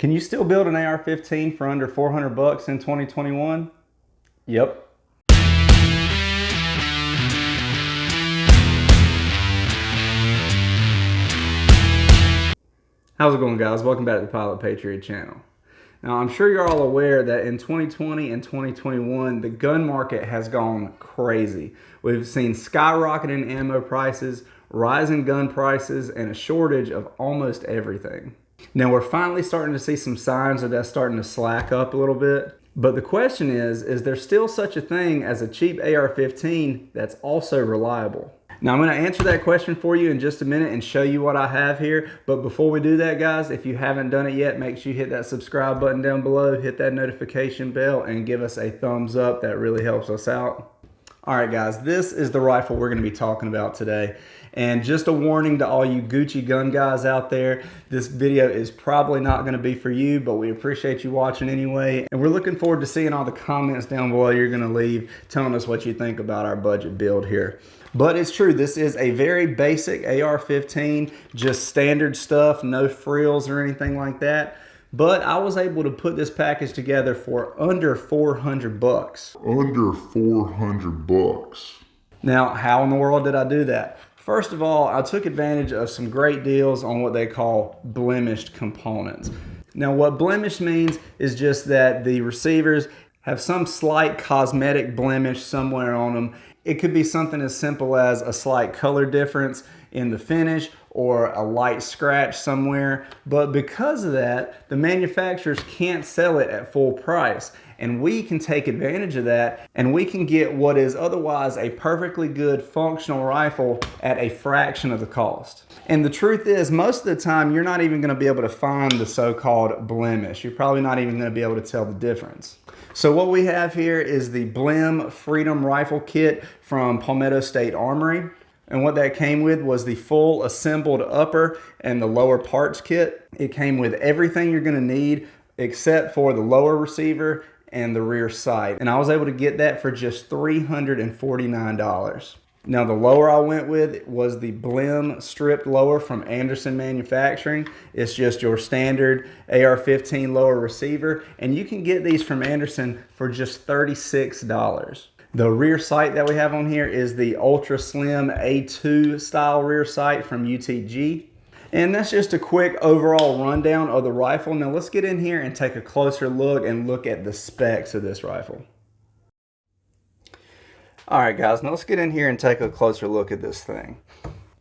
Can you still build an AR-15 for under 400 bucks in 2021? Yep. How's it going, guys? Welcome back to the PilotPatriot channel. Now, I'm sure you're all aware that in 2020 and 2021, the gun market has gone crazy. We've seen skyrocketing ammo prices, rising gun prices, and a shortage of almost everything. Now, we're finally starting to see some signs of that starting to slack up a little bit. But the question is there still such a thing as a cheap AR-15 that's also reliable? Now, I'm going to answer that question for you in just a minute and show you what I have here. But before we do that, guys, if you haven't done it yet, make sure you hit that subscribe button down below, hit that notification bell, and give us a thumbs up. That really helps us out. All right, guys, this is the rifle we're going to be talking about today. And just a warning to all you Gucci gun guys out there, this video is probably not going to be for you, but we appreciate you watching anyway. And we're looking forward to seeing all the comments down below you're going to leave telling us what you think about our budget build here. But it's true, this is a very basic AR-15, just standard stuff, no frills or anything like that. But I was able to put this package together for under 400 bucks. Under 400 bucks. Now, how in the world did I do that? First of all, I took advantage of some great deals on what they call blemished components. Now, what blemish means is just that the receivers have some slight cosmetic blemish somewhere on them. It could be something as simple as a slight color difference in the finish or a light scratch somewhere. But because of that, the manufacturers can't sell it at full price. And we can take advantage of that, and we can get what is otherwise a perfectly good functional rifle at a fraction of the cost. And the truth is, most of the time, you're not even going to be able to find the so-called blemish. You're probably not even going to be able to tell the difference. So what we have here is the Blim Freedom Rifle Kit from Palmetto State Armory. And what that came with was the full assembled upper and the lower parts kit. It came with everything you're going to need except for the lower receiver and the rear sight. And I was able to get that for just $349. Now, the lower I went with was the Blim stripped lower from Anderson Manufacturing. It's just your standard AR-15 lower receiver, and you can get these from Anderson for just $36. The rear sight that we have on here is the ultra slim A2 style rear sight from UTG. And that's just a quick overall rundown of the rifle. Now let's get in here and take a closer look and look at the specs of this rifle. Alright guys, now let's get in here and take a closer look at this thing.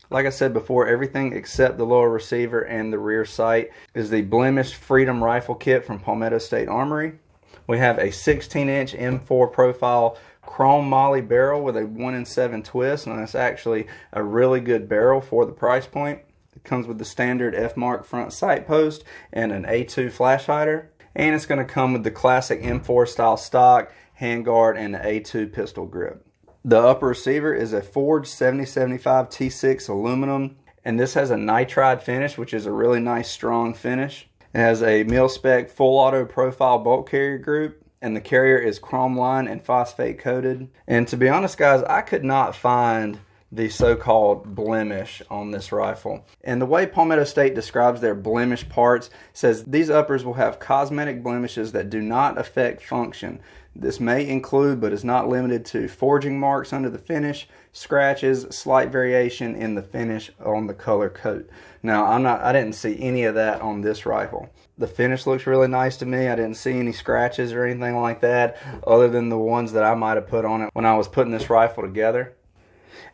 Like I said before, everything except the lower receiver and the rear sight is the blemished Freedom Rifle Kit from Palmetto State Armory. We have a 16-inch M4 profile chrome moly barrel with a 1-in-7 twist, and that's actually a really good barrel for the price point. It comes with the standard F-Mark front sight post and an A2 flash hider. And it's going to come with the classic M4 style stock, handguard, and the A2 pistol grip. The upper receiver is a forged 7075 T6 aluminum, and this has a nitride finish, which is a really nice strong finish. It has a mil-spec full auto profile bolt carrier group, and the carrier is chrome line and phosphate coated. And to be honest guys, I could not find the so-called blemish on this rifle. And the way Palmetto State describes their blemish parts says these uppers will have cosmetic blemishes that do not affect function. This may include, but is not limited to, forging marks under the finish, scratches, slight variation in the finish on the color coat. Now, I didn't see any of that on this rifle. The finish looks really nice to me. I didn't see any scratches or anything like that, other than the ones that I might have put on it when I was putting this rifle together.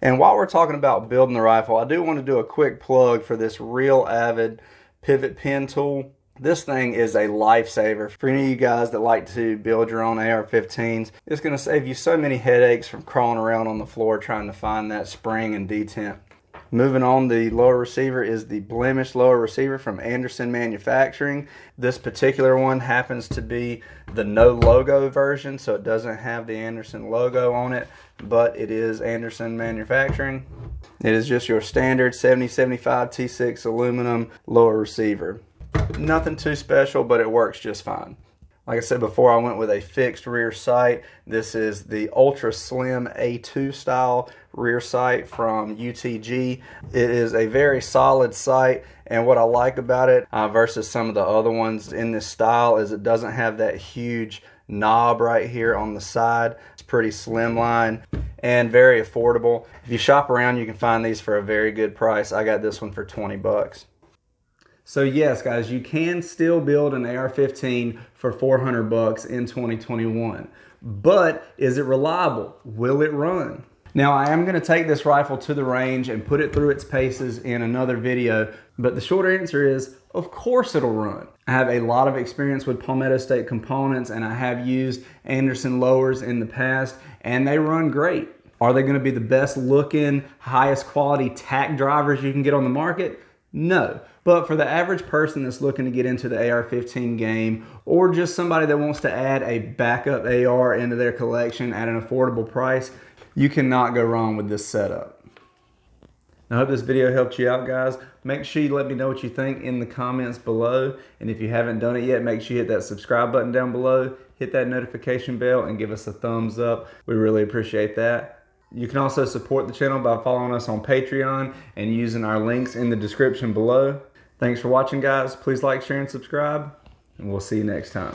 And while we're talking about building the rifle, I do want to do a quick plug for this Real Avid pivot pin tool. This thing is a lifesaver for any of you guys that like to build your own AR-15s. It's going to save you so many headaches from crawling around on the floor trying to find that spring and detent. Moving on, the lower receiver is the blemished lower receiver from Anderson Manufacturing. This particular one happens to be the no logo version, so it doesn't have the Anderson logo on it, but it is Anderson Manufacturing. It is just your standard 7075 T6 aluminum lower receiver. Nothing too special, but it works just fine. Like I said before, I went with a fixed rear sight. This is the Ultra Slim A2 style rear sight from UTG. It is a very solid sight, and what I like about it versus some of the other ones in this style is it doesn't have that huge knob right here on the side. It's pretty slimline and very affordable. If you shop around, you can find these for a very good price. I got this one for 20 bucks. So yes, guys, you can still build an AR-15 for 400 bucks in 2021. But is it reliable? Will it run? Now, I am going to take this rifle to the range and put it through its paces in another video, but the short answer is, of course it'll run. I have a lot of experience with Palmetto State components, and I have used Anderson lowers in the past, and they run great. Are they going to be the best looking, highest quality tack drivers you can get on the market? No. But for the average person that's looking to get into the AR-15 game, or just somebody that wants to add a backup AR into their collection at an affordable price, you cannot go wrong with this setup. I hope this video helped you out, guys. Make sure you let me know what you think in the comments below. And if you haven't done it yet, make sure you hit that subscribe button down below, hit that notification bell, and give us a thumbs up. We really appreciate that. You can also support the channel by following us on Patreon and using our links in the description below. Thanks for watching, guys. Please like, share, and subscribe, and we'll see you next time.